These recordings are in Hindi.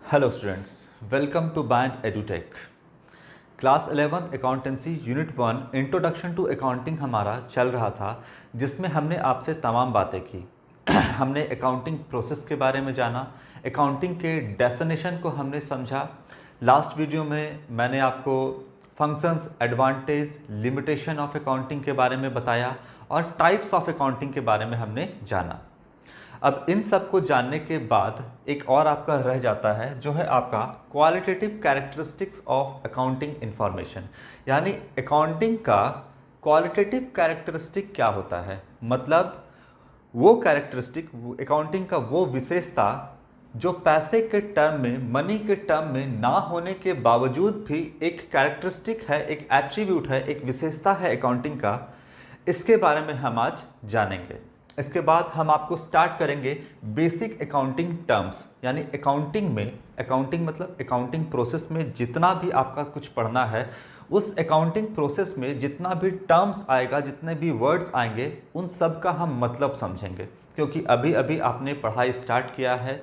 Hello students, welcome to band edutech. Class 11 accountancy unit 1 introduction to accounting हमारा चल रहा था, जिसमें हमने आपसे तमाम बातें की। हमने अकाउंटिंग प्रोसेस के बारे में जाना, अकाउंटिंग के डेफिनेशन को हमने समझा। लास्ट वीडियो में मैंने आपको functions, advantage, limitation of accounting के बारे में बताया और टाइप्स ऑफ अकाउंटिंग के बारे में हमने जाना। अब इन सब को जानने के बाद एक और आपका रह जाता है, जो है आपका qualitative characteristics of accounting information. यानी अकाउंटिंग का क्वालिटेटिव कैरेक्टरिस्टिक क्या होता है, मतलब वो कैरेक्टरिस्टिक, अकाउंटिंग का वो विशेषता जो पैसे के टर्म में, मनी के टर्म में ना होने के बावजूद भी एक कैरेक्टरिस्टिक है, एक एट्रीब्यूट है, एक विशेषता है अकाउंटिंग का। इसके बारे में हम आज जानेंगे। इसके बाद हम आपको स्टार्ट करेंगे बेसिक अकाउंटिंग टर्म्स, यानी अकाउंटिंग में, अकाउंटिंग मतलब अकाउंटिंग प्रोसेस में जितना भी आपका कुछ पढ़ना है, उस अकाउंटिंग प्रोसेस में जितना भी टर्म्स आएगा, जितने भी वर्ड्स आएंगे, उन सब का हम मतलब समझेंगे। क्योंकि अभी अभी आपने पढ़ाई स्टार्ट किया है,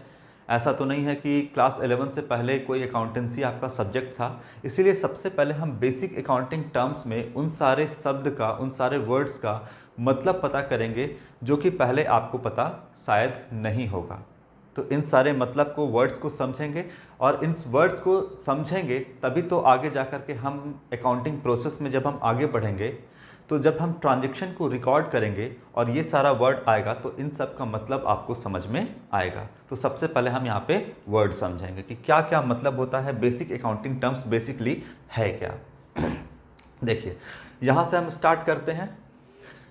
ऐसा तो नहीं है कि क्लास 11 से पहले कोई अकाउंटेंसी आपका सब्जेक्ट था। इसीलिए सबसे पहले हम बेसिक अकाउंटिंग टर्म्स में उन सारे शब्द का, उन सारे वर्ड्स का मतलब पता करेंगे, जो कि पहले आपको पता शायद नहीं होगा। तो इन सारे मतलब को, वर्ड्स को समझेंगे, और इन वर्ड्स को समझेंगे तभी तो आगे जा कर के हम अकाउंटिंग प्रोसेस में जब हम आगे बढ़ेंगे, तो जब हम ट्रांजैक्शन को रिकॉर्ड करेंगे और ये सारा वर्ड आएगा, तो इन सब का मतलब आपको समझ में आएगा। तो सबसे पहले हम यहाँ पे वर्ड समझेंगे कि क्या क्या मतलब होता है, बेसिक अकाउंटिंग टर्म्स बेसिकली है क्या। देखिए, यहाँ से हम स्टार्ट करते हैं।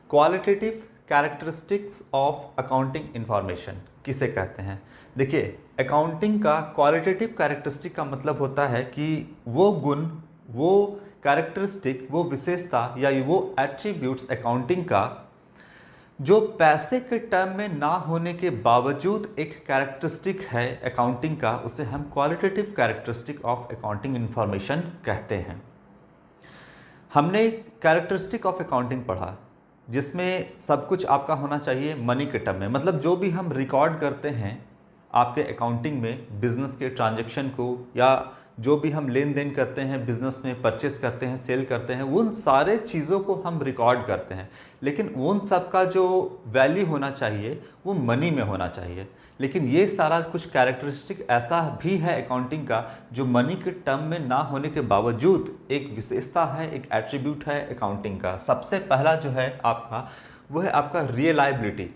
Qualitative characteristics of accounting information किसे कहते हैं? देखिए, अकाउंटिंग का क्वालिटेटिव कैरेक्टरिस्टिक का मतलब होता है कि वो गुण, वो कैरेक्टरिस्टिक, वो विशेषता या वो एट्रीब्यूट्स अकाउंटिंग का जो पैसे के टर्म में ना होने के बावजूद एक कैरेक्टरिस्टिक है अकाउंटिंग का, उसे हम qualitative characteristic of accounting information कहते हैं। हमने कैरेक्टरिस्टिक ऑफ अकाउंटिंग पढ़ा, जिसमें सब कुछ आपका होना चाहिए मनी के टर्म में, मतलब जो भी हम रिकॉर्ड करते हैं आपके अकाउंटिंग में, बिजनेस के ट्रांजैक्शन को, या जो भी हम लेन देन करते हैं बिजनेस में, परचेस करते हैं, सेल करते हैं, उन सारे चीज़ों को हम रिकॉर्ड करते हैं। लेकिन उन सब का जो वैल्यू होना चाहिए वो मनी में होना चाहिए। लेकिन ये सारा कुछ कैरेक्टरिस्टिक ऐसा भी है अकाउंटिंग का जो मनी के टर्म में ना होने के बावजूद एक विशेषता है, एक एट्रीब्यूट है अकाउंटिंग का। सबसे पहला जो है आपका, वो है आपका रियलाइबिलिटी।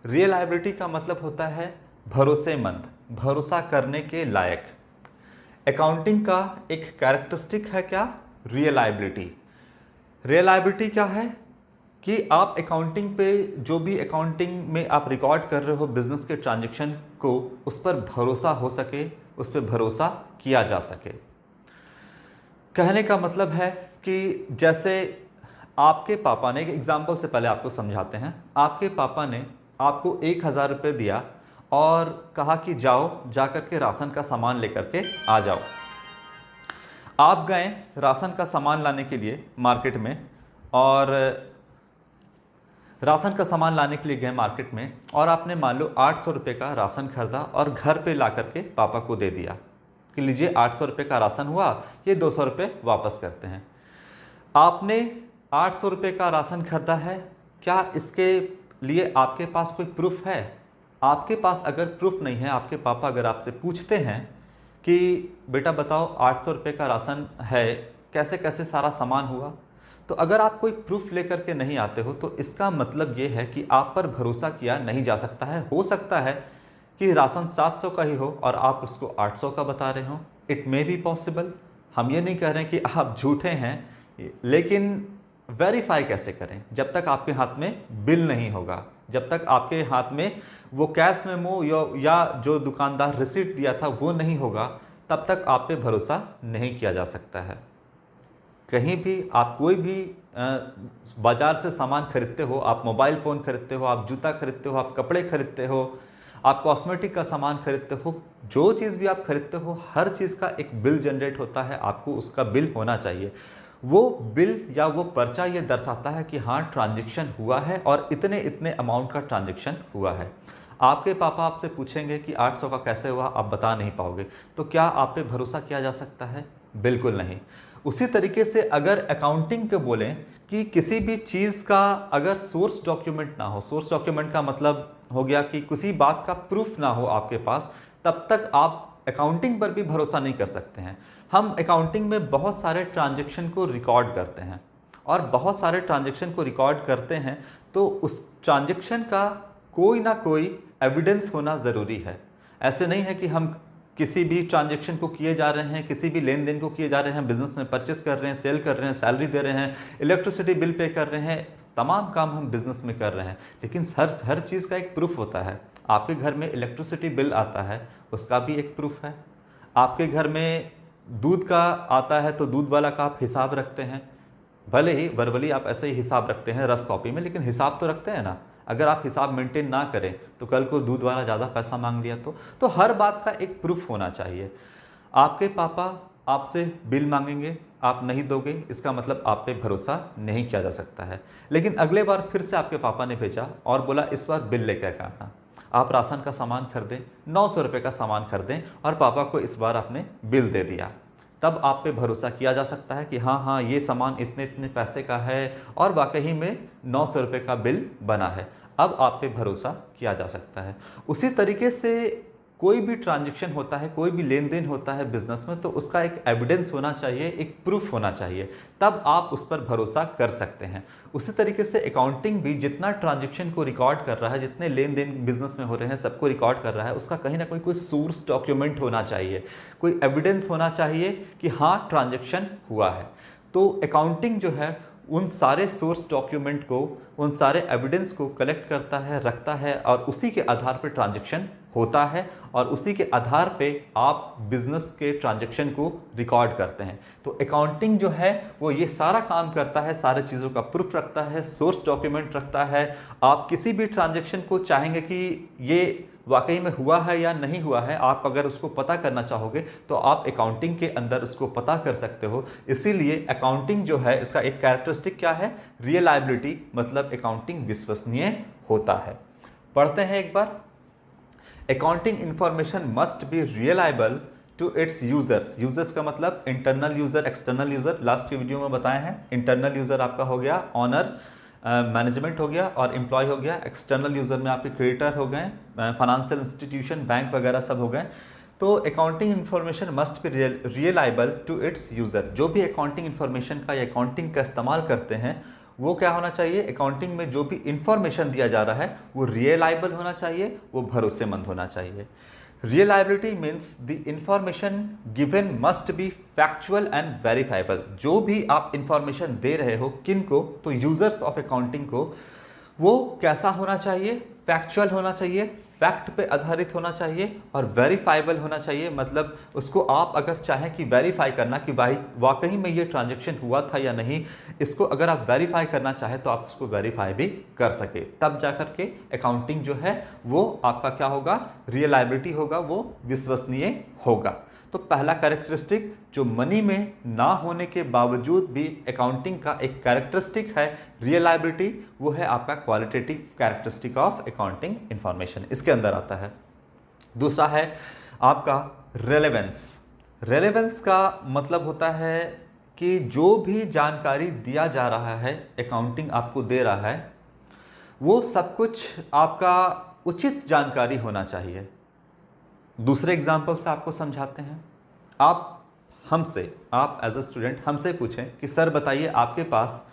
रियलाइबिलिटी का मतलब होता है भरोसेमंद, भरोसा करने के लायक। अकाउंटिंग का एक कैरेक्टरिस्टिक है क्या? रियलाइबिलिटी। रियलाइबिलिटी क्या है कि आप अकाउंटिंग पे, जो भी अकाउंटिंग में आप रिकॉर्ड कर रहे हो बिजनेस के ट्रांजैक्शन को, उस पर भरोसा हो सके, उस पर भरोसा किया जा सके। कहने का मतलब है कि जैसे आपके पापा ने, एक एग्जाम्पल से पहले आपको समझाते हैं, आपके पापा ने आपको 1,000 रुपये दिया और कहा कि जाओ, जा कर के राशन का सामान लेकर के आ जाओ। आप गए राशन का सामान लाने के लिए मार्केट में, और राशन का सामान लाने के लिए गए मार्केट में, और आपने मान लो 800 रुपये का राशन खरीदा और घर पे ला करके पापा को दे दिया कि लीजिए 800 रुपये का राशन हुआ, ये 200 रुपये वापस करते हैं। आपने 800 रुपये का राशन खरीदा है, क्या इसके लिए आपके पास कोई प्रूफ है? आपके पास अगर प्रूफ नहीं है, आपके पापा अगर आपसे पूछते हैं कि बेटा बताओ 800 रुपये का राशन है, कैसे कैसे सारा सामान हुआ, तो अगर आप कोई प्रूफ लेकर के नहीं आते हो, तो इसका मतलब ये है कि आप पर भरोसा किया नहीं जा सकता है। हो सकता है कि राशन 700 का ही हो और आप उसको 800 का बता रहे हो, इट मे बी पॉसिबल। हम ये नहीं कह रहे हैं कि आप झूठे हैं, लेकिन वेरीफाई कैसे करें? जब तक आपके हाथ में बिल नहीं होगा, जब तक आपके हाथ में वो कैश मेमो या जो दुकानदार रिसीट दिया था वो नहीं होगा, तब तक आप पे भरोसा नहीं किया जा सकता है। कहीं भी आप कोई भी बाजार से सामान खरीदते हो, आप मोबाइल फ़ोन खरीदते हो, आप जूता खरीदते हो, आप कपड़े खरीदते हो, आप कॉस्मेटिक का सामान खरीदते हो, जो चीज़ भी आप खरीदते हो, हर चीज़ का एक बिल जनरेट होता है, आपको उसका बिल होना चाहिए। वो बिल या वो पर्चा ये दर्शाता है कि हाँ ट्रांजैक्शन हुआ है और इतने इतने अमाउंट का ट्रांजैक्शन हुआ है। आपके पापा आपसे पूछेंगे कि 800 का कैसे हुआ, आप बता नहीं पाओगे, तो क्या आप पे भरोसा किया जा सकता है? बिल्कुल नहीं। उसी तरीके से अगर अकाउंटिंग के बोलें कि किसी भी चीज़ का अगर सोर्स डॉक्यूमेंट ना हो, सोर्स डॉक्यूमेंट का मतलब हो गया कि किसी बात का प्रूफ ना हो आपके पास, तब तक आप अकाउंटिंग पर भी भरोसा नहीं कर सकते हैं। हम अकाउंटिंग में बहुत सारे ट्रांजैक्शन को रिकॉर्ड करते हैं, और बहुत सारे ट्रांजैक्शन को रिकॉर्ड करते हैं तो उस ट्रांजैक्शन का कोई ना कोई एविडेंस होना ज़रूरी है। ऐसे नहीं है कि हम किसी भी ट्रांजैक्शन को किए जा रहे हैं, किसी भी लेन देन को किए जा रहे हैं, बिजनेस में परचेस कर रहे हैं, सेल कर रहे हैं, सैलरी दे रहे हैं, इलेक्ट्रिसिटी बिल पे कर रहे हैं, तमाम काम हम बिजनेस में कर रहे हैं, लेकिन हर चीज़ का एक प्रूफ होता है। आपके घर में इलेक्ट्रिसिटी बिल आता है, उसका भी एक प्रूफ है। आपके घर में दूध का आता है तो दूध वाला का आप हिसाब रखते हैं, भले ही वर्बली आप ऐसे ही हिसाब रखते हैं रफ कॉपी में, लेकिन हिसाब तो रखते हैं ना। अगर आप हिसाब मेंटेन ना करें तो कल को दूध वाला ज़्यादा पैसा मांग लिया तो हर बात का एक प्रूफ होना चाहिए। आपके पापा आपसे बिल मांगेंगे, आप नहीं दोगे, इसका मतलब आप पे भरोसा नहीं किया जा सकता है। लेकिन अगले बार फिर से आपके पापा ने भेजा और बोला इस बार बिल लेकर आना। आप राशन का सामान खरीदें, 900 रुपये का सामान खरीदें, और पापा को इस बार आपने बिल दे दिया, तब आप पे भरोसा किया जा सकता है कि हाँ हाँ ये सामान इतने इतने पैसे का है और वाकई में 900 रुपये का बिल बना है। अब आप पे भरोसा किया जा सकता है। उसी तरीके से कोई भी ट्रांजैक्शन होता है, कोई भी लेन देन होता है बिजनेस में, तो उसका एक एविडेंस होना चाहिए, एक प्रूफ होना चाहिए, तब आप उस पर भरोसा कर सकते हैं। उसी तरीके से अकाउंटिंग भी जितना ट्रांजैक्शन को रिकॉर्ड कर रहा है, जितने लेन देन बिजनेस में हो रहे हैं सबको रिकॉर्ड कर रहा है, उसका कहीं ना कोई सोर्स डॉक्यूमेंट होना चाहिए, कोई एविडेंस होना चाहिए कि हाँ ट्रांजैक्शन हुआ है। तो अकाउंटिंग जो है उन सारे सोर्स डॉक्यूमेंट को, उन सारे एविडेंस को कलेक्ट करता है, रखता है, और उसी के आधार पर ट्रांजैक्शन होता है, और उसी के आधार पे आप बिजनेस के ट्रांजैक्शन को रिकॉर्ड करते हैं। तो अकाउंटिंग जो है वो ये सारा काम करता है, सारे चीज़ों का प्रूफ रखता है, सोर्स डॉक्यूमेंट रखता है। आप किसी भी ट्रांजैक्शन को चाहेंगे कि ये वाकई में हुआ है या नहीं हुआ है, आप अगर उसको पता करना चाहोगे तो आप अकाउंटिंग के अंदर उसको पता कर सकते हो। इसीलिए अकाउंटिंग जो है इसका एक कैरेक्टरिस्टिक क्या है? रियलाइबिलिटी, मतलब अकाउंटिंग विश्वसनीय होता है। पढ़ते हैं एक बार। Accounting information must be reliable to its users. Users का मतलब internal user, external user. Last के वीडियो में बताए हैं, इंटरनल यूजर आपका हो गया ऑनर, मैनेजमेंट हो गया और एम्प्लॉय हो गया। एक्सटर्नल यूजर में आपके क्रेडिटर हो गए, फाइनेंशियल इंस्टीट्यूशन, बैंक वगैरह सब हो गए। तो accounting information must be reliable to its user. जो भी अकाउंटिंग इन्फॉर्मेशन का या अकाउंटिंग का इस्तेमाल करते हैं वो क्या होना चाहिए? अकाउंटिंग में जो भी इंफॉर्मेशन दिया जा रहा है वो रियलाइबल होना चाहिए, वो भरोसेमंद होना चाहिए। Reliability means the information given must be factual and verifiable. जो भी आप इंफॉर्मेशन दे रहे हो किन को? तो यूजर्स ऑफ अकाउंटिंग को। वो कैसा होना चाहिए? फैक्चुअल होना चाहिए, फैक्ट पे आधारित होना चाहिए, और वेरीफाइबल होना चाहिए। मतलब उसको आप अगर चाहें कि वेरीफाई करना कि भाई वाकई में ये ट्रांजैक्शन हुआ था या नहीं, इसको अगर आप वेरीफाई करना चाहें तो आप उसको वेरीफाई भी कर सके, तब जाकर के अकाउंटिंग जो है वो आपका क्या होगा? रियलाइबिलिटी होगा, वो विश्वसनीय होगा। तो पहला कैरेक्टरिस्टिक जो मनी में ना होने के बावजूद भी अकाउंटिंग का एक कैरेक्टरिस्टिक है रियलाइबिलिटी, वो है आपका qualitative characteristic of accounting information, इसके अंदर आता है। दूसरा है आपका रेलेवेंस। रेलेवेंस का मतलब होता है कि जो भी जानकारी दिया जा रहा है, अकाउंटिंग आपको दे रहा है, वो सब कुछ आपका उचित जानकारी होना चाहिए। दूसरे एग्जाम्पल से आपको समझाते हैं। आप एज अ स्टूडेंट हमसे पूछें कि सर बताइए आपके पास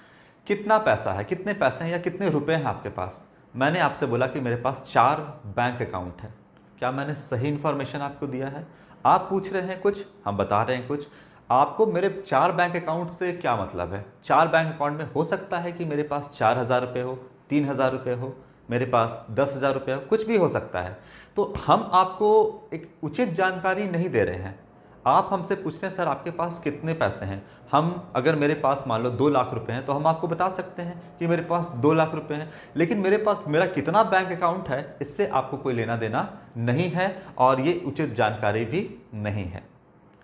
कितना पैसा है, कितने पैसे हैं या कितने रुपए हैं आपके पास। मैंने आपसे बोला कि मेरे पास 4 बैंक अकाउंट है। क्या मैंने सही इन्फॉर्मेशन आपको दिया है? आप पूछ रहे हैं कुछ, हम बता रहे हैं कुछ। आपको मेरे 4 बैंक अकाउंट से क्या मतलब है? 4 बैंक अकाउंट में हो सकता है कि मेरे पास 4,000 रुपये हो, 3,000 रुपये हो, मेरे पास 10,000 रुपये हो, कुछ भी हो सकता है। तो हम आपको एक उचित जानकारी नहीं दे रहे हैं। आप हमसे पूछ रहे हैं सर आपके पास कितने पैसे हैं। हम अगर मेरे पास मान लो 2 लाख रुपए हैं तो हम आपको बता सकते हैं कि मेरे पास 2 लाख रुपए हैं, लेकिन मेरा कितना बैंक अकाउंट है इससे आपको कोई लेना देना नहीं है, और ये उचित जानकारी भी नहीं है।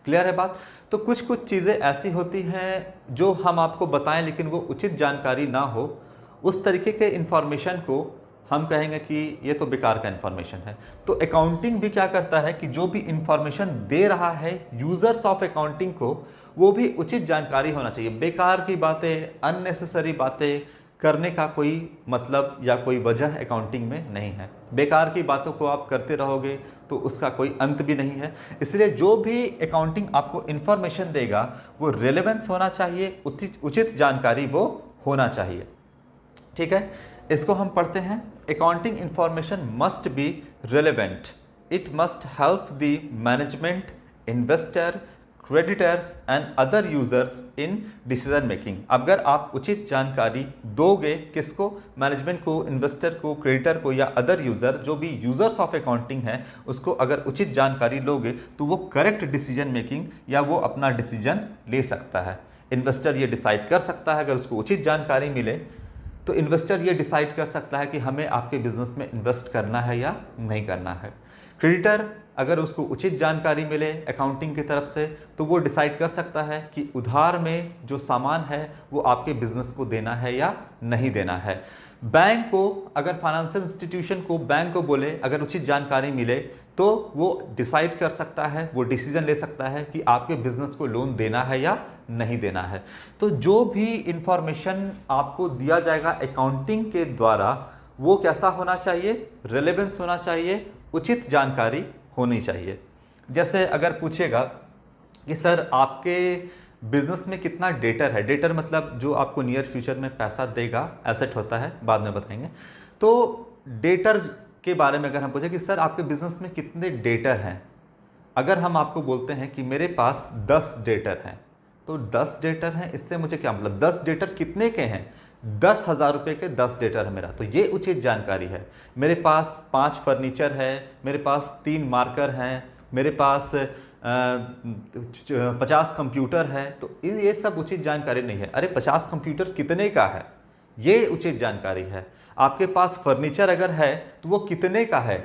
क्लियर है बात? तो कुछ कुछ चीज़ें ऐसी होती हैं जो हम आपको बताएं लेकिन वो उचित जानकारी ना हो, उस तरीके के इंफॉर्मेशन को हम कहेंगे कि ये तो बेकार का इन्फॉर्मेशन है। तो अकाउंटिंग भी क्या करता है कि जो भी इन्फॉर्मेशन दे रहा है यूजर्स ऑफ अकाउंटिंग को, वो भी उचित जानकारी होना चाहिए। बेकार की बातें, अननेसेसरी बातें करने का कोई मतलब या कोई वजह अकाउंटिंग में नहीं है। बेकार की बातों को आप करते रहोगे तो उसका कोई अंत भी नहीं है। इसलिए जो भी अकाउंटिंग आपको इन्फॉर्मेशन देगा वो रेलेवेंस होना चाहिए, उचित जानकारी वो होना चाहिए। ठीक है, इसको हम पढ़ते हैं। Accounting information must B relevant, it must help the management, investor, creditors and other users in decision making. अगर आप उचित जानकारी दोगे किसको, मैनेजमेंट को, इन्वेस्टर को, क्रेडिटर को या अदर यूजर, जो भी यूजर्स ऑफ अकाउंटिंग है उसको अगर उचित जानकारी लोगे तो वो करेक्ट डिसीजन मेकिंग या वो अपना डिसीजन ले सकता है। इन्वेस्टर ये डिसाइड कर सकता है, अगर उसको उचित जानकारी मिले तो इन्वेस्टर ये डिसाइड कर सकता है कि हमें आपके बिजनेस में इन्वेस्ट करना है या नहीं करना है। क्रेडिटर अगर उसको उचित जानकारी मिले अकाउंटिंग की तरफ से तो वो डिसाइड कर सकता है कि उधार में जो सामान है वो आपके बिजनेस को देना है या नहीं देना है। बैंक को, अगर फाइनेंशियल इंस्टीट्यूशन को, बैंक को बोले अगर उचित जानकारी मिले तो वो डिसाइड कर सकता है, वो डिसीजन ले सकता है कि आपके बिजनेस को लोन देना है या नहीं देना है। तो जो भी इंफॉर्मेशन आपको दिया जाएगा अकाउंटिंग के द्वारा वो कैसा होना चाहिए, रेलेवेंस होना चाहिए, उचित जानकारी होनी चाहिए। जैसे अगर पूछेगा कि सर आपके बिजनेस में कितना डेटर है, डेटर मतलब जो आपको नियर फ्यूचर में पैसा देगा, एसेट होता है, बाद में बताएंगे। तो डेटर के बारे में अगर हम पूछे कि सर आपके बिजनेस में कितने डेटर हैं, अगर हम आपको बोलते हैं कि मेरे पास 10 डेटर हैं, तो 10 डेटर हैं, इससे मुझे क्या मतलब, 10 डेटर कितने के हैं, 10,000 रुपये के 10 डेटर है मेरा, तो ये उचित जानकारी है। मेरे पास 5 फर्नीचर है, मेरे पास 3 मार्कर हैं, मेरे पास 50 कंप्यूटर है, तो ये सब उचित जानकारी नहीं है। अरे 50 कंप्यूटर कितने का है, ये उचित जानकारी है। आपके पास फर्नीचर अगर है तो वो कितने का है,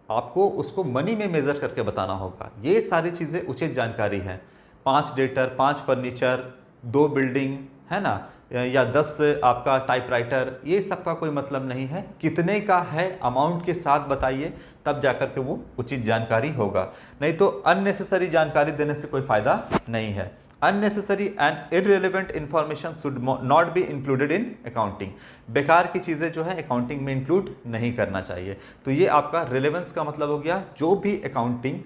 आपको उसको मनी में मेजर करके बताना होगा। ये सारी चीज़ें उचित जानकारी है। 5 डेटर, 5 फर्नीचर, 2 बिल्डिंग, है ना, या 10 आपका टाइपराइटर, ये सब का कोई मतलब नहीं है। कितने का है अमाउंट के साथ बताइए, तब जाकर के वो उचित जानकारी होगा। नहीं तो अननेसेसरी जानकारी देने से कोई फायदा नहीं है। Unnecessary and irrelevant information should not be included in accounting. बेकार की चीज़ें जो है अकाउंटिंग में इंक्लूड नहीं करना चाहिए। तो ये आपका रिलेवेंस का मतलब हो गया, जो भी अकाउंटिंग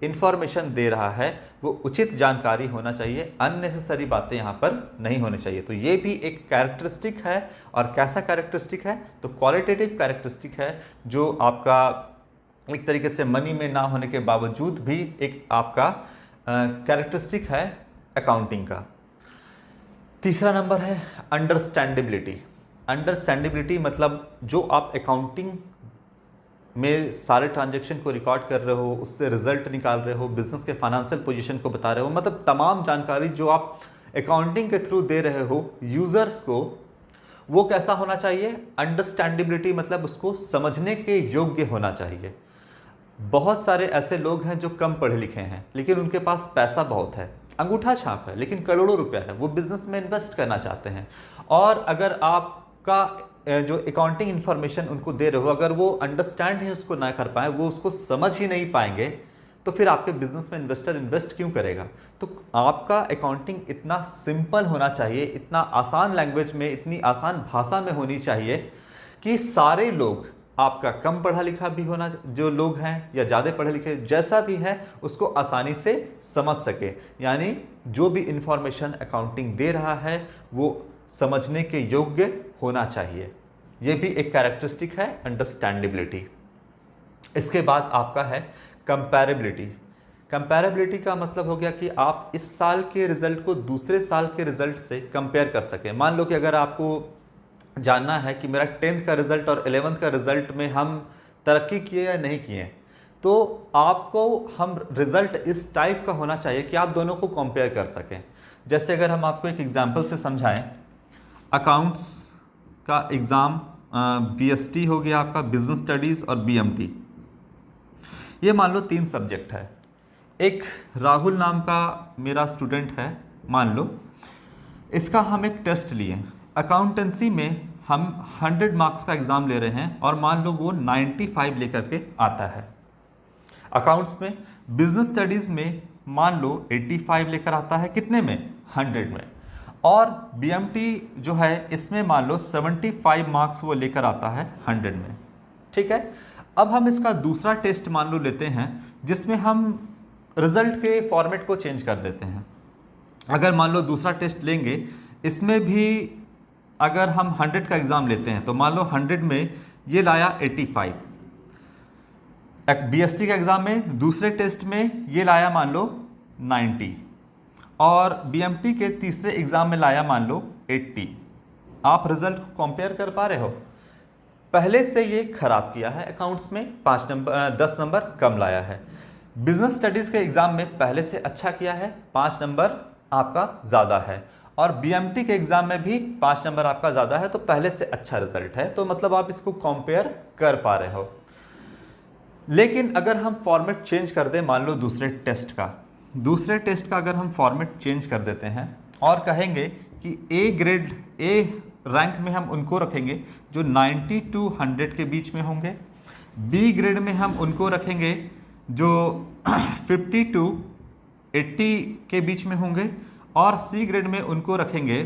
इंफॉर्मेशन दे रहा है वो उचित जानकारी होना चाहिए, अननेसेसरी बातें यहाँ पर नहीं होनी चाहिए। तो ये भी एक कैरेक्टरिस्टिक है। और कैसा कैरेक्टरिस्टिक है, तो क्वालिटेटिव कैरेक्टरिस्टिक है, जो आपका एक तरीके से मनी में ना होने के बावजूद भी एक आपका कैरेक्टरिस्टिक है अकाउंटिंग का। तीसरा नंबर है अंडरस्टैंडेबिलिटी। अंडरस्टैंडेबिलिटी मतलब जो आप अकाउंटिंग में सारे ट्रांजैक्शन को रिकॉर्ड कर रहे हो, उससे रिजल्ट निकाल रहे हो, बिजनेस के फाइनेंशियल पोजीशन को बता रहे हो, मतलब तमाम जानकारी जो आप अकाउंटिंग के थ्रू दे रहे हो यूजर्स को, वो कैसा होना चाहिए, अंडरस्टैंडेबिलिटी मतलब उसको समझने के योग्य होना चाहिए। बहुत सारे ऐसे लोग हैं जो कम पढ़े लिखे हैं लेकिन उनके पास पैसा बहुत है, अंगूठा छाप है, लेकिन करोड़ों रुपया है, वो बिजनेस में इन्वेस्ट करना चाहते हैं। और अगर आपका जो अकाउंटिंग इन्फॉर्मेशन उनको दे रहे हो, अगर वो अंडरस्टैंड ही उसको ना कर पाए, वो उसको समझ ही नहीं पाएंगे, तो फिर आपके बिजनेस में इन्वेस्टर इन्वेस्ट क्यों करेगा। तो आपका अकाउंटिंग इतना सिंपल होना चाहिए, इतना आसान लैंग्वेज में, इतनी आसान भाषा में होनी चाहिए कि सारे लोग, आपका कम पढ़ा लिखा भी होना, जो लोग हैं या ज़्यादा पढ़े लिखे, जैसा भी है उसको आसानी से समझ सके। यानी जो भी इंफॉर्मेशन अकाउंटिंग दे रहा है वो समझने के योग्य होना चाहिए। ये भी एक कैरेक्टरिस्टिक है अंडरस्टैंडेबिलिटी। इसके बाद आपका है कंपैरेबिलिटी। कंपैरेबिलिटी का मतलब हो गया कि आप इस साल के रिजल्ट को दूसरे साल के रिजल्ट से कंपेयर कर सकें। मान लो कि अगर आपको जानना है कि मेरा 10th का रिजल्ट और 11th का रिजल्ट में हम तरक्की किए या नहीं किए, तो आपको हम रिजल्ट इस टाइप का होना चाहिए कि आप दोनों को कंपेयर कर सकें। जैसे अगर हम आपको एक एग्जांपल से समझाएं, अकाउंट्स का एग्ज़ाम BST हो गया आपका, बिजनेस स्टडीज़ और BMT, ये मान लो 3 सब्जेक्ट है। एक राहुल नाम का मेरा स्टूडेंट है, मान लो, इसका हम एक टेस्ट लिए। अकाउंटेंसी में हम 100 मार्क्स का एग्ज़ाम ले रहे हैं और मान लो वो 95 लेकर के आता है। अकाउंट्स में, बिजनेस स्टडीज़ में मान लो 85 लेकर आता है, कितने में? 100 में। और बीएमटी जो है इसमें मान लो 75 मार्क्स वो लेकर आता है 100 में। ठीक है, अब हम इसका दूसरा टेस्ट मान लो लेते हैं जिसमें हम रिजल्ट के फॉर्मेट को चेंज कर देते हैं। अगर मान लो दूसरा टेस्ट लेंगे, इसमें भी अगर हम 100 का एग्ज़ाम लेते हैं तो मान लो 100 में ये लाया 85, बीएसटी का एग्ज़ाम में दूसरे टेस्ट में ये लाया मान लो 90 और बीएमटी के तीसरे एग्ज़ाम में लाया मान लो 80। आप रिजल्ट को कंपेयर कर पा रहे हो? पहले से ये खराब किया है, अकाउंट्स में 10 नंबर कम लाया है। बिजनेस स्टडीज़ के एग्ज़ाम में पहले से अच्छा किया है, 5 नंबर आपका ज़्यादा है। और बीएमटी के एग्ज़ाम में भी 5 नंबर आपका ज़्यादा है, तो पहले से अच्छा रिजल्ट है। तो मतलब आप इसको कंपेयर कर पा रहे हो। लेकिन अगर हम फॉर्मेट चेंज कर दें, मान लो दूसरे टेस्ट का अगर हम फॉर्मेट चेंज कर देते हैं और कहेंगे कि ए ग्रेड, ए रैंक में हम उनको रखेंगे जो 90 to 100 के बीच में होंगे, बी ग्रेड में हम उनको रखेंगे जो 50 to 80 के बीच में होंगे, और सी ग्रेड में उनको रखेंगे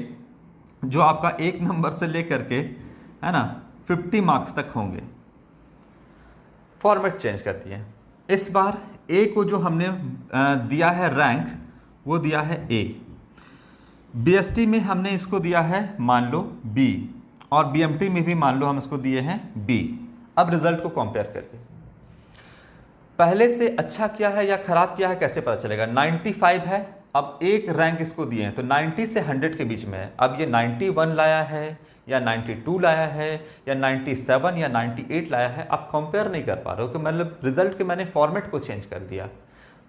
जो आपका 1 नंबर से लेकर के, है ना, 50 मार्क्स तक होंगे। फॉर्मेट चेंज कर दिए। इस बार ए को जो हमने दिया है रैंक, वो दिया है ए। बीएसटी में हमने इसको दिया है मान लो बी, और बीएमटी में भी मान लो हम इसको दिए हैं बी। अब रिजल्ट को कंपेयर करके पहले से अच्छा किया है या खराब किया है कैसे पता चलेगा? 95 है, अब एक रैंक इसको दिए हैं तो 90 से 100 के बीच में है। अब ये 91 लाया है या 92 लाया है या 97 या 98 लाया है, आप कंपेयर नहीं कर पा रहे हो कि मतलब रिजल्ट के मैंने फॉर्मेट को चेंज कर दिया।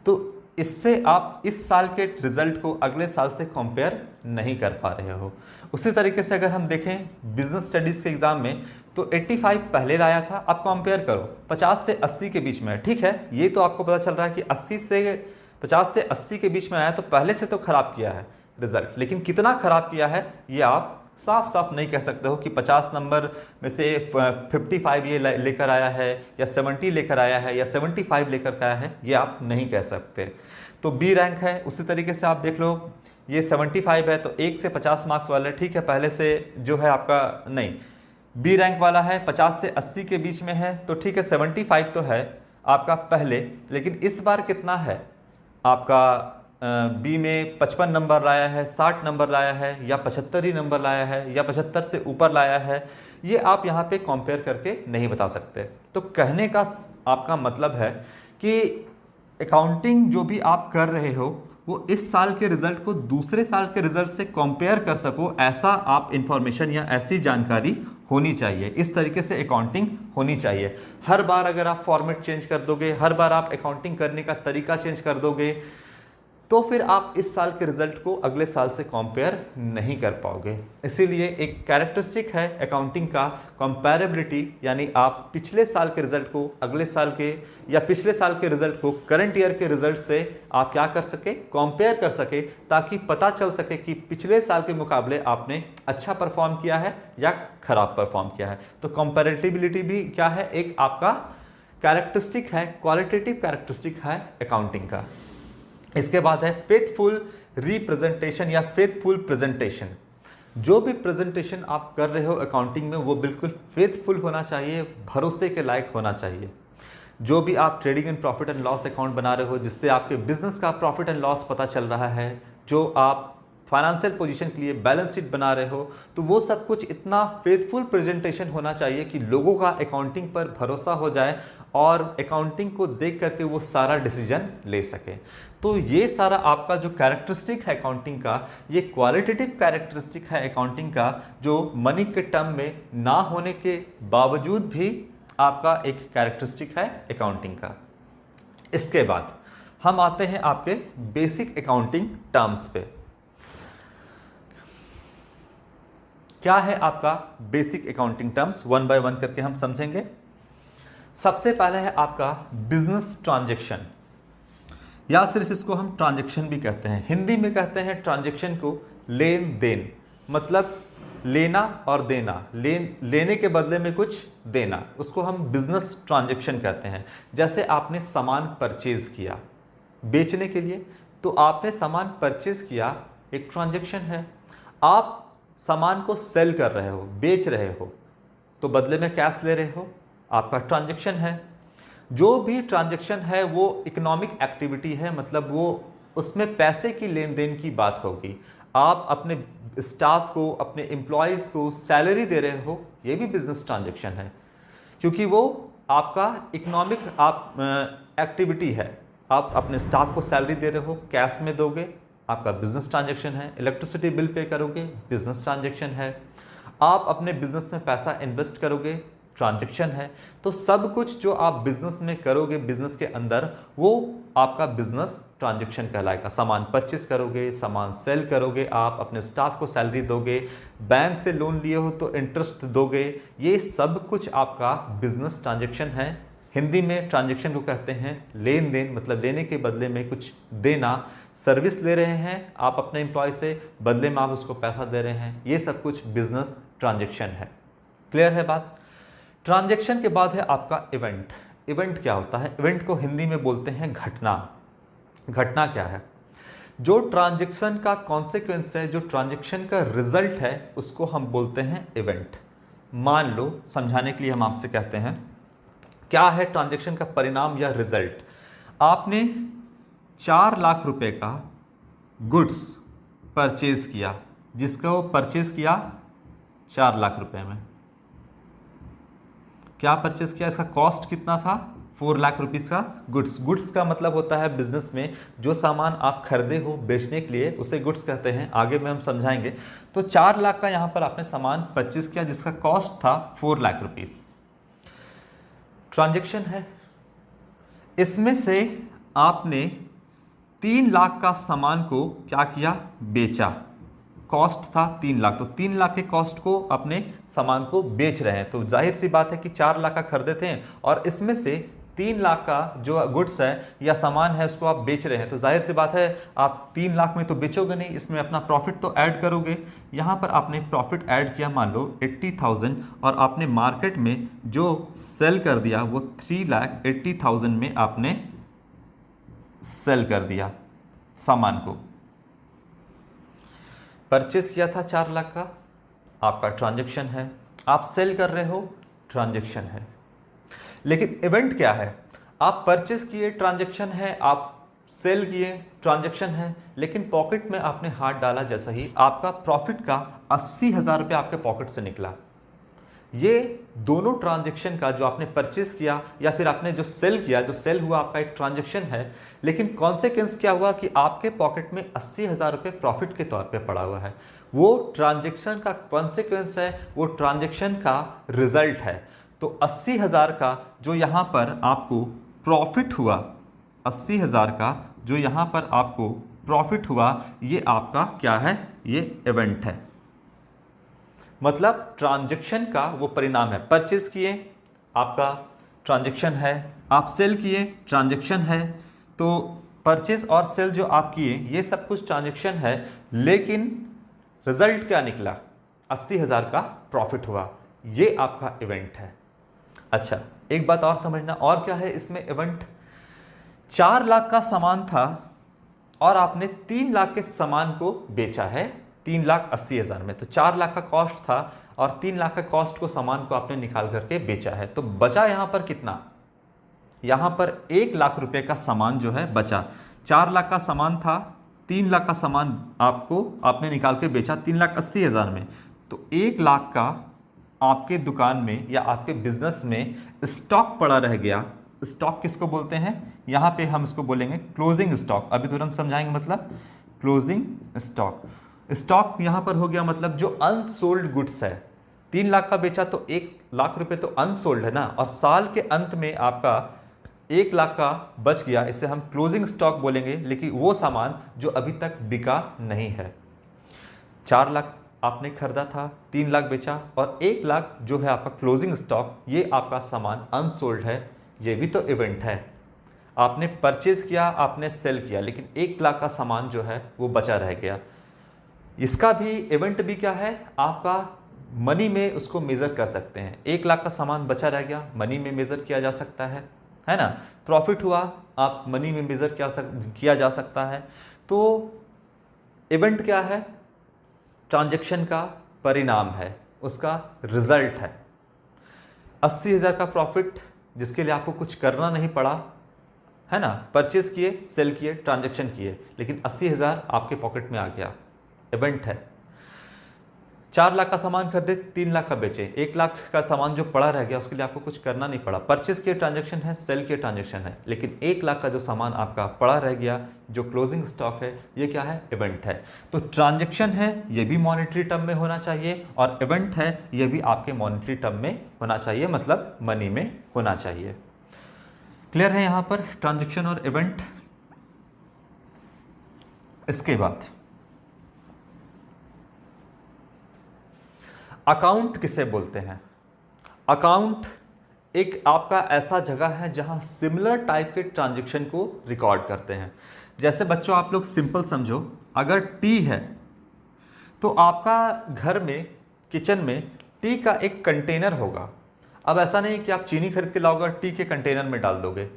तो इससे आप इस साल के रिजल्ट को अगले साल से कंपेयर नहीं कर पा रहे हो। उसी तरीके से अगर हम देखें बिजनेस स्टडीज़ के एग्ज़ाम में, तो 85 पहले लाया था, आप कंपेयर करो 50 से 80 के बीच में है। ठीक है, ये तो आपको पता चल रहा है कि 50 से 80 के बीच में आया, तो पहले से तो खराब किया है रिजल्ट, लेकिन कितना खराब किया है ये आप साफ साफ नहीं कह सकते हो कि 50 नंबर में से 55 ये लेकर आया है या 70 लेकर आया है या 75 लेकर आया है, ये आप नहीं कह सकते। तो बी रैंक है, उसी तरीके से आप देख लो, ये 75 है तो 1 से 50 मार्क्स वाला, ठीक है, पहले से जो है आपका नहीं, बी रैंक वाला है 50 से 80 के बीच में है, तो ठीक है 75 तो है आपका पहले, लेकिन इस बार कितना है आपका? बी में 55 नंबर लाया है, 60 नंबर लाया है, या 75 ही नंबर लाया है, या 75 से ऊपर लाया है, ये आप यहाँ पे कंपेयर करके नहीं बता सकते। तो कहने का आपका मतलब है कि अकाउंटिंग जो भी आप कर रहे हो वो इस साल के रिजल्ट को दूसरे साल के रिजल्ट से कंपेयर कर सको, ऐसा आप इंफॉर्मेशन या ऐसी जानकारी होनी चाहिए। इस तरीके से अकाउंटिंग होनी चाहिए। हर बार अगर आप फॉर्मेट चेंज कर दोगे, हर बार आप अकाउंटिंग करने का तरीका चेंज कर दोगे, तो फिर आप इस साल के रिजल्ट को अगले साल से कंपेयर नहीं कर पाओगे। इसीलिए एक कैरेक्टरिस्टिक है अकाउंटिंग का कंपैरेबिलिटी, यानी आप पिछले साल के रिजल्ट को अगले साल के, या पिछले साल के रिजल्ट को करंट ईयर के रिजल्ट से आप क्या कर सके, कंपेयर कर सके, ताकि पता चल सके कि पिछले साल के मुकाबले आपने अच्छा परफॉर्म किया है या खराब परफॉर्म किया है। तो कंपैरेटिबिलिटी भी क्या है, एक आपका कैरेक्टरिस्टिक है, क्वालिटेटिव कैरेक्टरिस्टिक है अकाउंटिंग का। इसके बाद है फेथफुल रिप्रेजेंटेशन या फेथफुल प्रेजेंटेशन। जो भी प्रेजेंटेशन आप कर रहे हो अकाउंटिंग में वो बिल्कुल फेथफुल होना चाहिए, भरोसे के लायक होना चाहिए। जो भी आप trading and profit and loss account बना रहे हो जिससे आपके बिजनेस का प्रॉफिट एंड लॉस पता चल रहा है, जो आप फाइनेंशियल पोजीशन के लिए बैलेंस शीट बना रहे हो, तो वो सब कुछ इतना फेथफुल प्रेजेंटेशन होना चाहिए कि लोगों का अकाउंटिंग पर भरोसा हो जाए और अकाउंटिंग को देख करके वो सारा डिसीजन ले सके। तो ये सारा आपका जो कैरेक्टरिस्टिक है अकाउंटिंग का, ये क्वालिटेटिव कैरेक्टरिस्टिक है अकाउंटिंग का, जो मनी के टर्म में ना होने के बावजूद भी आपका एक कैरेक्टरिस्टिक है अकाउंटिंग का। इसके बाद हम आते हैं आपके बेसिक अकाउंटिंग टर्म्स पे। क्या है आपका basic accounting terms, one by one करके हम समझेंगे। सबसे पहले है आपका बिजनेस ट्रांजैक्शन, या सिर्फ इसको हम ट्रांजैक्शन भी कहते हैं। हिंदी में कहते हैं ट्रांजैक्शन को लेन देन। मतलब लेना और देना, लेने के बदले में कुछ देना, उसको हम बिजनेस ट्रांजैक्शन कहते हैं। जैसे आपने सामान परचेज किया बेचने के लिए, तो आपने सामान परचेज किया, एक ट्रांजैक्शन है। आप सामान को सेल कर रहे हो, बेच रहे हो, तो बदले में कैश ले रहे हो, आपका ट्रांजैक्शन है। जो भी ट्रांजैक्शन है वो इकोनॉमिक एक्टिविटी है, मतलब वो उसमें पैसे की लेन देन की बात होगी। आप अपने स्टाफ को, अपने एम्प्लॉयज़ को सैलरी दे रहे हो, ये भी बिजनेस ट्रांजैक्शन है, क्योंकि वो आपका इकोनॉमिक आप एक्टिविटी है। आप अपने स्टाफ को सैलरी दे रहे हो, कैश में दोगे, आपका बिजनेस ट्रांजैक्शन है। इलेक्ट्रिसिटी बिल पे करोगे, बिजनेस ट्रांजैक्शन है। आप अपने बिजनेस में पैसा इन्वेस्ट करोगे, ट्रांजैक्शन है। तो सब कुछ जो आप बिजनेस में करोगे, बिजनेस के अंदर, वो आपका बिजनेस ट्रांजैक्शन कहलाएगा। सामान परचेस करोगे, सामान सेल करोगे, आप अपने स्टाफ को सैलरी दोगे, बैंक से लोन लिए हो तो इंटरेस्ट दोगे, ये सब कुछ आपका बिजनेस ट्रांजैक्शन है। हिंदी में ट्रांजैक्शन को कहते हैं लेन देन, मतलब लेने के बदले में कुछ देना। सर्विस ले रहे हैं आप अपने एम्प्लॉय से, बदले में आप उसको पैसा दे रहे हैं, ये सब कुछ बिजनेस ट्रांजैक्शन है। क्लियर है बात? ट्रांजैक्शन के बाद है आपका इवेंट। इवेंट क्या होता है? इवेंट को हिंदी में बोलते हैं घटना। घटना क्या है? जो ट्रांजैक्शन का कॉन्सिक्वेंस है, जो ट्रांजैक्शन का रिजल्ट है, उसको हम बोलते हैं इवेंट। मान लो, समझाने के लिए हम आपसे कहते हैं क्या है ट्रांजैक्शन का परिणाम या रिजल्ट। आपने 4 लाख रुपए का गुड्स परचेज किया, जिसका वो परचेज किया 4 लाख रुपए में। क्या परचेज किया? इसका कॉस्ट कितना था? 4 लाख रुपीज़ का गुड्स। गुड्स का मतलब होता है बिजनेस में जो सामान आप खरीदे हो बेचने के लिए, उसे गुड्स कहते हैं। आगे में हम समझाएंगे। तो 4 लाख का यहाँ पर आपने सामान परचेज किया, जिसका कॉस्ट था 4 लाख रुपीज़। ट्रांजैक्शन है। इसमें से आपने 3 लाख का सामान को क्या किया? बेचा। कॉस्ट था 3 लाख, तो 3 लाख के कॉस्ट को अपने सामान को बेच रहे हैं। तो जाहिर सी बात है कि 4 लाख का खरीदे थे और इसमें से 3 लाख का जो गुड्स है या सामान है उसको आप बेच रहे हैं, तो जाहिर सी बात है आप 3 लाख में तो बेचोगे नहीं, इसमें अपना प्रॉफिट तो ऐड करोगे। यहाँ पर आपने प्रॉफिट ऐड किया, मान लो 80,000, और आपने मार्केट में जो सेल कर दिया वो 3,80,000 में आपने सेल कर दिया सामान को। परचेस किया था 4 लाख का, आपका ट्रांजैक्शन है। आप सेल कर रहे हो, ट्रांजैक्शन है। लेकिन इवेंट क्या है? आप परचेस किए, ट्रांजैक्शन है, आप सेल किए, ट्रांजैक्शन है, लेकिन पॉकेट में आपने हाथ डाला जैसा ही आपका प्रॉफिट का 80,000 रुपये आपके पॉकेट से निकला। ये दोनों ट्रांजैक्शन का, जो आपने परचेस किया या फिर आपने जो सेल किया, जो सेल हुआ आपका एक ट्रांजैक्शन है, लेकिन कॉन्सिक्वेंस क्या हुआ कि आपके पॉकेट में 80,000 रुपये प्रॉफिट के तौर पे पड़ा हुआ है। वो ट्रांजैक्शन का कॉन्सिक्वेंस है, वो ट्रांजैक्शन का रिजल्ट है। तो 80,000 का जो यहाँ पर आपको प्रॉफिट हुआ, 80,000 का जो यहाँ पर आपको प्रॉफिट हुआ, ये आपका क्या है? ये इवेंट है। मतलब ट्रांजैक्शन का वो परिणाम है। परचेज किए, आपका ट्रांजैक्शन है, आप सेल किए, ट्रांजैक्शन है। तो परचेज और सेल जो आप किए, ये सब कुछ ट्रांजैक्शन है, लेकिन रिजल्ट क्या निकला? 80,000 का प्रॉफिट हुआ, ये आपका इवेंट है। अच्छा, एक बात और समझना, और क्या है इसमें इवेंट? 4 लाख का सामान था और आपने 3 लाख के सामान को बेचा है 3,80,000 में। तो 4 लाख का कॉस्ट था और 3 लाख का कॉस्ट को, सामान को आपने निकाल करके बेचा है। तो बचा यहां पर कितना? यहां पर 1 लाख रुपए का सामान जो है बचा। 4 लाख का सामान था, 3 लाख का सामान आपने निकाल के बेचा 3,80,000 में। तो 1 लाख का आपके दुकान में या आपके बिजनेस में स्टॉक पड़ा रह गया। स्टॉक किसको बोलते हैं? यहाँ पे हम इसको बोलेंगे क्लोजिंग स्टॉक। अभी तुरंत समझाएंगे मतलब क्लोजिंग स्टॉक। स्टॉक यहाँ पर हो गया मतलब जो अनसोल्ड गुड्स है। 3 लाख का बेचा तो 1 लाख रुपए तो अनसोल्ड है ना, और साल के अंत में आपका 1 लाख का बच गया, इसे हम क्लोजिंग स्टॉक बोलेंगे। लेकिन वो सामान जो अभी तक बिका नहीं है। 4 लाख आपने खरीदा था, 3 लाख बेचा, और 1 लाख जो है आपका क्लोजिंग स्टॉक, ये आपका सामान अनसोल्ड है। ये भी तो इवेंट है। आपने परचेज किया, आपने सेल किया, लेकिन 1 लाख का सामान जो है वो बचा रह गया। इसका भी इवेंट भी क्या है, आपका मनी में उसको मेज़र कर सकते हैं। 1 लाख का सामान बचा रह गया, मनी में मेज़र किया जा सकता है ना। प्रॉफिट हुआ, आप मनी में मेज़र किया जा सकता है। तो इवेंट क्या है, ट्रांजैक्शन का परिणाम है, उसका रिजल्ट है। 80,000 का प्रॉफिट जिसके लिए आपको कुछ करना नहीं पड़ा, है ना, परचेज किए, सेल किए, ट्रांजैक्शन किए, लेकिन 80,000 आपके पॉकेट में आ गया, इवेंट है। 4 लाख का सामान खरीदे, 3 लाख का बेचे, 1 लाख का सामान जो पड़ा रह गया उसके लिए आपको कुछ करना नहीं पड़ा, परचेज किए ट्रांजैक्शन है, सेल किए ट्रांजैक्शन है, लेकिन 1 लाख का जो सामान आपका पड़ा रह गया, जो क्लोजिंग स्टॉक है, ये क्या है, इवेंट है। तो ट्रांजैक्शन है ये भी मॉनेटरी टर्म में होना चाहिए, और इवेंट है ये भी आपके मॉनेटरी टर्म में होना चाहिए, मतलब मनी में होना चाहिए। क्लियर है यहाँ पर ट्रांजैक्शन और इवेंट। इसके बाद अकाउंट किसे बोलते हैं? अकाउंट एक आपका ऐसा जगह है जहां सिमिलर टाइप के ट्रांजैक्शन को रिकॉर्ड करते हैं। जैसे बच्चों आप लोग सिंपल समझो, अगर टी है तो आपका घर में किचन में टी का एक कंटेनर होगा। अब ऐसा नहीं कि आप चीनी खरीद के लाओगे, टी के कंटेनर में डाल दोगे।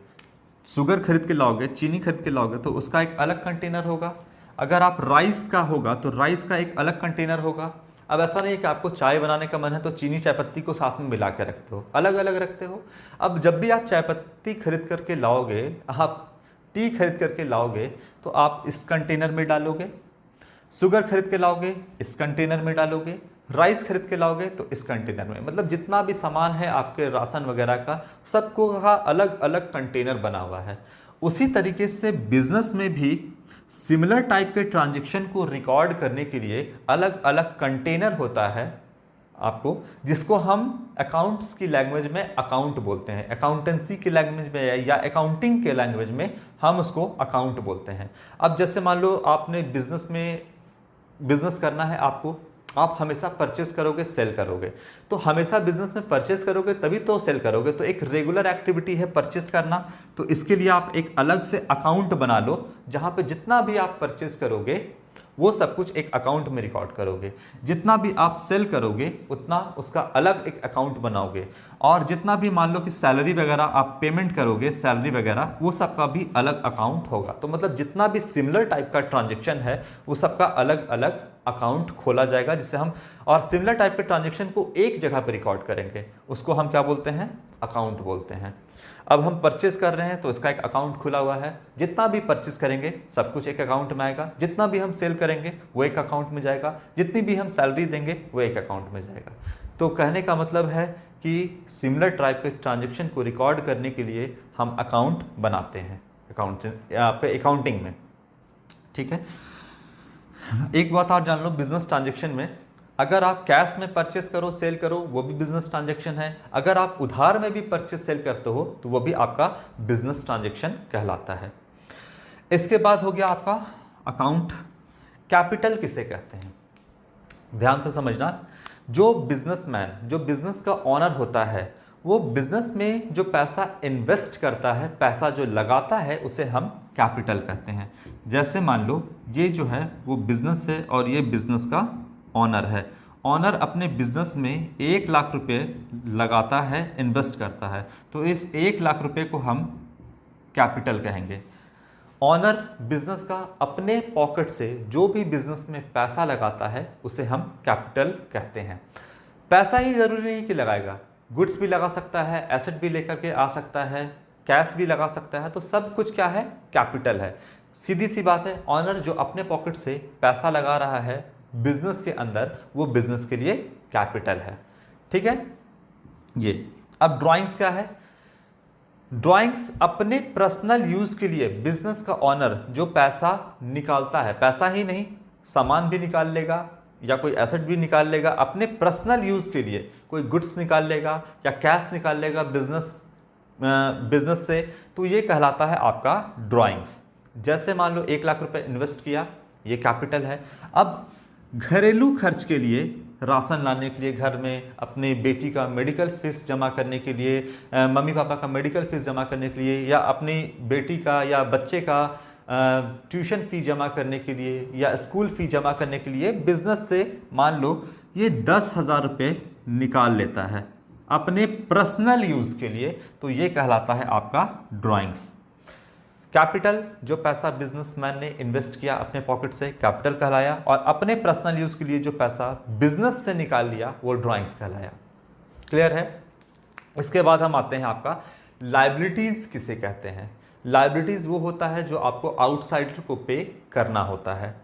शुगर खरीद के लाओगे, चीनी खरीद के लाओगे तो उसका एक अलग कंटेनर होगा। अगर आप राइस का होगा तो राइस का एक अलग कंटेनर होगा। अब ऐसा नहीं है कि आपको चाय बनाने का मन है तो चीनी चाय पत्ती को साथ में मिला के रखते हो, अलग अलग रखते हो। अब जब भी आप चाय पत्ती खरीद करके लाओगे, आप टी खरीद करके लाओगे तो आप इस कंटेनर में डालोगे, शुगर खरीद के लाओगे इस कंटेनर में डालोगे, राइस खरीद के लाओगे तो इस कंटेनर में। मतलब जितना भी सामान है आपके राशन वगैरह का, सबको का अलग अलग कंटेनर बना हुआ है। उसी तरीके से बिजनेस में भी सिमिलर टाइप के ट्रांजैक्शन को रिकॉर्ड करने के लिए अलग अलग कंटेनर होता है आपको, जिसको हम अकाउंट्स की लैंग्वेज में अकाउंट बोलते हैं, अकाउंटेंसी की लैंग्वेज में या अकाउंटिंग के लैंग्वेज में हम उसको अकाउंट बोलते हैं। अब जैसे मान लो आपने बिजनेस करना है आपको, आप हमेशा परचेस करोगे, सेल करोगे, तो हमेशा बिजनेस में परचेस करोगे तभी तो सेल करोगे, तो एक रेगुलर एक्टिविटी है परचेस करना। तो इसके लिए आप एक अलग से अकाउंट बना लो, जहां पे जितना भी आप परचेस करोगे वो सब कुछ एक अकाउंट में रिकॉर्ड करोगे, जितना भी आप सेल करोगे उतना उसका अलग एक अकाउंट बनाओगे, और जितना भी मान लो कि सैलरी वगैरह आप पेमेंट करोगे, सैलरी वगैरह, वो सब का भी अलग अकाउंट होगा। तो मतलब जितना भी सिमिलर टाइप का ट्रांजैक्शन है वो सबका अलग अलग अकाउंट खोला जाएगा, जिससे हम, और सिमिलर टाइप के ट्रांजैक्शन को एक जगह पर रिकॉर्ड करेंगे, उसको हम क्या बोलते हैं, अकाउंट बोलते हैं। अब हम परचेज कर रहे हैं तो इसका एक अकाउंट खुला हुआ है, जितना भी परचेज करेंगे सब कुछ एक अकाउंट में आएगा, जितना भी हम सेल करेंगे वो एक अकाउंट में जाएगा, जितनी भी हम सैलरी देंगे वो एक अकाउंट में जाएगा। तो कहने का मतलब है कि सिमिलर टाइप के ट्रांजैक्शन को रिकॉर्ड करने के लिए हम अकाउंट बनाते हैं अकाउंटिंग में। ठीक है, एक बात और जान लो, बिजनेस ट्रांजैक्शन में अगर आप कैश में परचेस करो, सेल करो, वो भी बिजनेस ट्रांजैक्शन है। अगर आप उधार में भी परचेस सेल करते हो तो वो भी आपका बिजनेस ट्रांजैक्शन कहलाता है। इसके बाद हो गया आपका अकाउंट। कैपिटल किसे कहते हैं, ध्यान से समझना। जो बिजनेसमैन, जो बिजनेस का ओनर होता है, वो बिजनेस में जो पैसा इन्वेस्ट करता है, पैसा जो लगाता है, उसे हम कैपिटल कहते हैं। जैसे मान लो ये जो है वो बिजनेस है और ये बिजनेस का ऑनर है। ऑनर अपने बिजनेस में 1 लाख रुपए लगाता है, इन्वेस्ट करता है, तो इस 1 लाख रुपए को हम कैपिटल कहेंगे। ऑनर बिजनेस का अपने पॉकेट से जो भी बिजनेस में पैसा लगाता है उसे हम कैपिटल कहते हैं। पैसा ही जरूरी नहीं कि लगाएगा, गुड्स भी लगा सकता है, एसेट भी लेकर के आ सकता है, कैश भी लगा सकता है, तो सब कुछ क्या है, कैपिटल है। सीधी सी बात है, ऑनर जो अपने पॉकेट से पैसा लगा रहा है बिजनेस के अंदर, वो बिजनेस के लिए कैपिटल है। ठीक है ये। अब ड्राइंग्स क्या है, ड्राइंग्स अपने पर्सनल यूज के लिए बिजनेस का ऑनर जो पैसा निकालता है, पैसा ही नहीं सामान भी निकाल लेगा या कोई एसेट भी निकाल लेगा अपने पर्सनल यूज के लिए, कोई गुड्स निकाल लेगा या कैश निकाल लेगा बिजनेस से, तो ये कहलाता है आपका ड्राइंग्स। जैसे मान लो 1 लाख रुपए इन्वेस्ट किया, ये कैपिटल है। अब घरेलू खर्च के लिए, राशन लाने के लिए, घर में अपनी बेटी का मेडिकल फीस जमा करने के लिए, मम्मी पापा का मेडिकल फीस जमा करने के लिए, या अपनी बेटी का या बच्चे का ट्यूशन फ़ी जमा करने के लिए या स्कूल फ़ी जमा करने के लिए बिज़नेस से मान लो ये 10,000 रुपये निकाल लेता है अपने पर्सनल यूज़ के लिए, तो ये कहलाता है आपका ड्राइंग्स। कैपिटल, जो पैसा बिजनेसमैन ने इन्वेस्ट किया अपने पॉकेट से, कैपिटल कहलाया, और अपने पर्सनल यूज़ के लिए जो पैसा बिजनेस से निकाल लिया वो ड्राइंग्स कहलाया। क्लियर है? इसके बाद हम आते हैं आपका लाइबिलिटीज़ किसे कहते हैं। लाइबिलिटीज़ वो होता है जो आपको आउटसाइडर को पे करना होता है।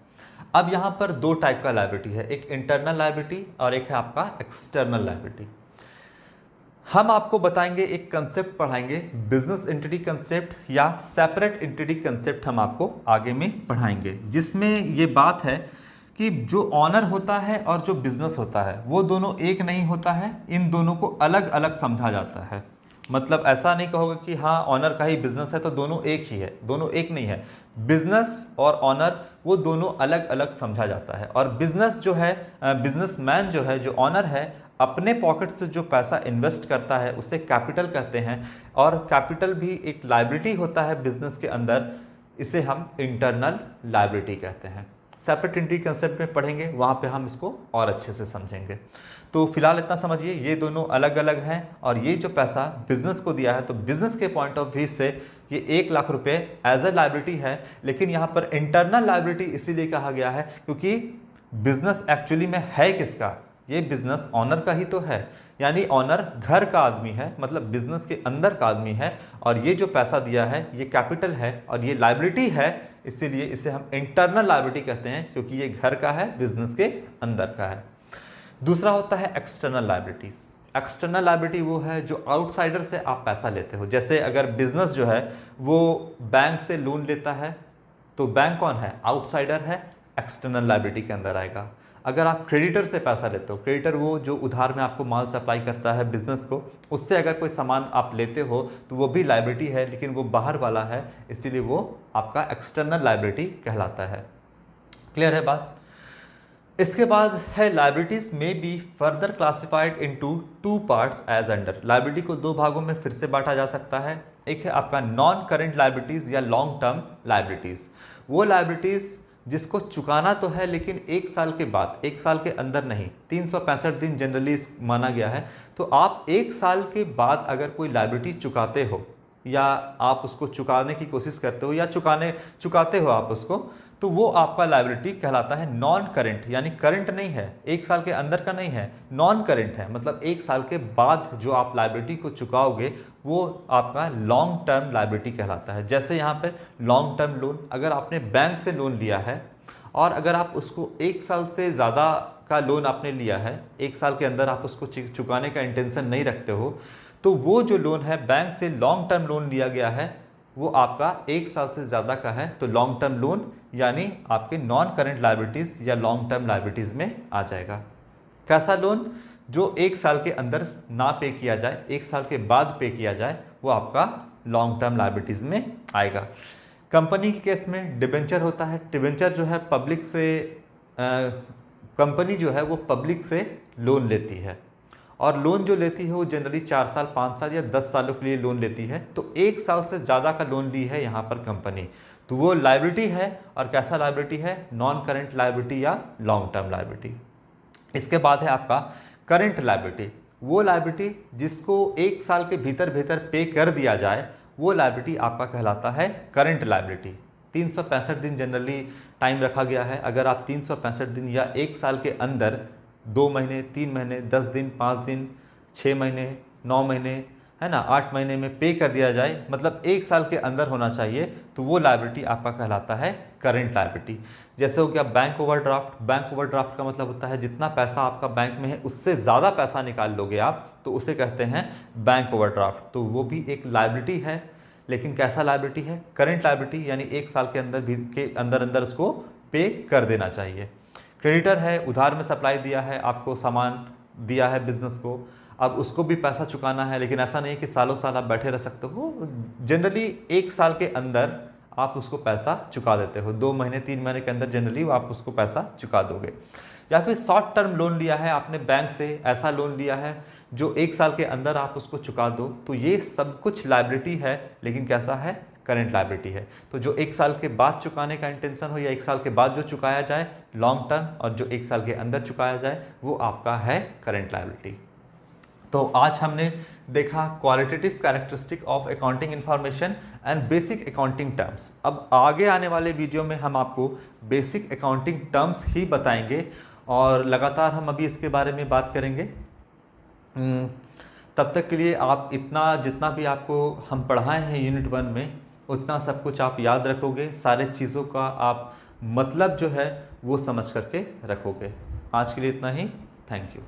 अब यहाँ पर दो टाइप का लाइबिलिटी है, एक इंटरनल लाइबिलिटी और एक है आपका एक्सटर्नल लाइबिलिटी। हम आपको बताएंगे, एक कंसेप्ट पढ़ाएंगे, बिजनेस एंटिटी कंसेप्ट या सेपरेट एंटिटी कंसेप्ट हम आपको आगे में पढ़ाएंगे, जिसमें ये बात है कि जो ऑनर होता है और जो बिजनेस होता है वो दोनों एक नहीं होता है, इन दोनों को अलग अलग समझा जाता है। मतलब ऐसा नहीं कहोगे कि हाँ ऑनर का ही बिजनेस है तो दोनों एक ही है, दोनों एक नहीं है। बिजनेस और ऑनर वो दोनों अलग अलग समझा जाता है। और बिजनेस जो है, बिजनेसमैन जो है, जो ऑनर है, अपने पॉकेट से जो पैसा इन्वेस्ट करता है उसे कैपिटल कहते हैं, और कैपिटल भी एक लायबिलिटी होता है बिजनेस के अंदर, इसे हम इंटरनल लायबिलिटी कहते हैं। सेपरेट एंटिटी कंसेप्ट में पढ़ेंगे, वहाँ पे हम इसको और अच्छे से समझेंगे। तो फिलहाल इतना समझिए, ये दोनों अलग अलग हैं, और ये जो पैसा बिजनेस को दिया है तो बिजनेस के पॉइंट ऑफ व्यू से ये 1 लाख रुपए एज ए लायबिलिटी है। लेकिन यहाँ पर इंटरनल लायबिलिटी इसीलिए कहा गया है क्योंकि बिजनेस एक्चुअली में है किसका, ये बिजनेस ऑनर का ही तो है, यानी ऑनर घर का आदमी है, मतलब बिजनेस के अंदर का आदमी है, और ये जो पैसा दिया है ये कैपिटल है और ये लायबिलिटी है, इसीलिए इसे हम इंटरनल लायबिलिटी कहते हैं क्योंकि ये घर का है, बिजनेस के अंदर का है। दूसरा होता है एक्सटर्नल लायबिलिटीज। एक्सटर्नल लायबिलिटी वो है जो आउटसाइडर से आप पैसा लेते हो। जैसे अगर बिजनेस जो है वो बैंक से लोन लेता है तो बैंक कौन है, आउटसाइडर है, एक्सटर्नल लायबिलिटी के अंदर आएगा। अगर आप क्रेडिटर से पैसा लेते हो, क्रेडिटर वो जो उधार में आपको माल सप्लाई करता है बिजनेस को, उससे अगर कोई सामान आप लेते हो तो वो भी लायबिलिटी है, लेकिन वो बाहर वाला है, इसीलिए वो आपका एक्सटर्नल लायबिलिटी कहलाता है। क्लियर है बात? इसके बाद है लायबिलिटीज में be further classified into 2 parts as under. Liability को 2 भागों में फिर से बांटा जा सकता है। एक है आपका नॉन करेंट लायबिलिटीज या लॉन्ग टर्म लायबिलिटीज। वो लायबिलिटीज जिसको चुकाना तो है लेकिन 1 साल के बाद, 1 साल के अंदर नहीं, 365 दिन जनरली माना गया है। तो आप 1 साल के बाद अगर कोई लायबिलिटी चुकाते हो या आप उसको चुकाने की कोशिश करते हो या चुकाते हो आप उसको, तो वो आपका लायबिलिटी कहलाता है नॉन करेंट, यानी करंट नहीं है, 1 साल के अंदर का नहीं है, नॉन करेंट है, मतलब 1 साल के बाद जो आप लायबिलिटी को चुकाओगे वो आपका लॉन्ग टर्म लायबिलिटी कहलाता है। जैसे यहाँ पे लॉन्ग टर्म लोन, अगर आपने बैंक से लोन लिया है और अगर आप उसको 1 साल से ज़्यादा का लोन आपने लिया है, 1 साल के अंदर आप उसको चुकाने का इंटेंशन नहीं रखते हो, तो वो जो लोन है बैंक से लॉन्ग टर्म लोन लिया गया है वो आपका 1 साल से ज़्यादा का है, तो लॉन्ग टर्म लोन यानी आपके नॉन करेंट लायबिलिटीज़ या लॉन्ग टर्म लायबिलिटीज़ में आ जाएगा। कैसा लोन? जो 1 साल के अंदर ना पे किया जाए, 1 साल के बाद पे किया जाए, वो आपका लॉन्ग टर्म लायबिलिटीज़ में आएगा। कंपनी के केस में डिबेंचर होता है। डिबेंचर जो है पब्लिक से, कंपनी जो है वो पब्लिक से लोन लेती है, और लोन जो लेती है वो जनरली 4 साल, 5 साल या 10 सालों के लिए लोन लेती है। तो 1 साल से ज़्यादा का लोन ली है यहाँ पर कंपनी, तो वो लायबिलिटी है। और कैसा लायबिलिटी है? नॉन करेंट लायबिलिटी या लॉन्ग टर्म लायबिलिटी। इसके बाद है आपका करेंट लायबिलिटी। वो लायबिलिटी जिसको 1 साल के भीतर पे कर दिया जाए, वो लायबिलिटी आपका कहलाता है करेंट लायबिलिटी। 365 दिन जनरली टाइम रखा गया है। अगर आप 365 दिन या 1 साल के अंदर 2 महीने, 3 महीने, 10 दिन, 5 दिन, 6 महीने, 9 महीने, है ना, 8 महीने में पे कर दिया जाए, मतलब 1 साल के अंदर होना चाहिए, तो वो लायबिलिटी आपका कहलाता है करेंट लायबिलिटी। जैसे हो गया बैंक ओवरड्राफ्ट। बैंक ओवरड्राफ्ट का मतलब होता है जितना पैसा आपका बैंक में है उससे ज़्यादा पैसा निकाल लोगे आप, तो उसे कहते हैं बैंक ओवरड्राफ्ट। तो वो भी एक लायबिलिटी है, लेकिन कैसा लायबिलिटी है? करेंट लायबिलिटी, यानी 1 साल के अंदर उसको पे कर देना चाहिए। क्रेडिटर है, उधार में सप्लाई दिया है, आपको सामान दिया है बिजनेस को, अब उसको भी पैसा चुकाना है, लेकिन ऐसा नहीं है कि सालों साल आप बैठे रह सकते हो। जनरली 1 साल के अंदर आप उसको पैसा चुका देते हो, 2 महीने 3 महीने के अंदर जनरली आप उसको पैसा चुका दोगे। या फिर शॉर्ट टर्म लोन लिया है आपने बैंक से, ऐसा लोन लिया है जो 1 साल के अंदर आप उसको चुका दो, तो ये सब कुछ लायबिलिटी है, लेकिन कैसा है? करंट लायबिलिटी है। तो जो 1 साल के बाद चुकाने का इंटेंशन हो या 1 साल के बाद जो चुकाया जाए लॉन्ग टर्म, और जो 1 साल के अंदर चुकाया जाए वो आपका है करंट लायबिलिटी। तो आज हमने देखा qualitative characteristic of accounting information and basic accounting terms. अब आगे आने वाले वीडियो में हम आपको बेसिक अकाउंटिंग टर्म्स ही बताएंगे और लगातार हम अभी इसके बारे में बात करेंगे। तब तक के लिए आप इतना जितना भी आपको हम पढ़ाए हैं यूनिट 1 में उतना सब कुछ आप याद रखोगे, सारे चीज़ों का आप मतलब जो है वो समझ करके रखोगे। आज के लिए इतना ही। Thank you.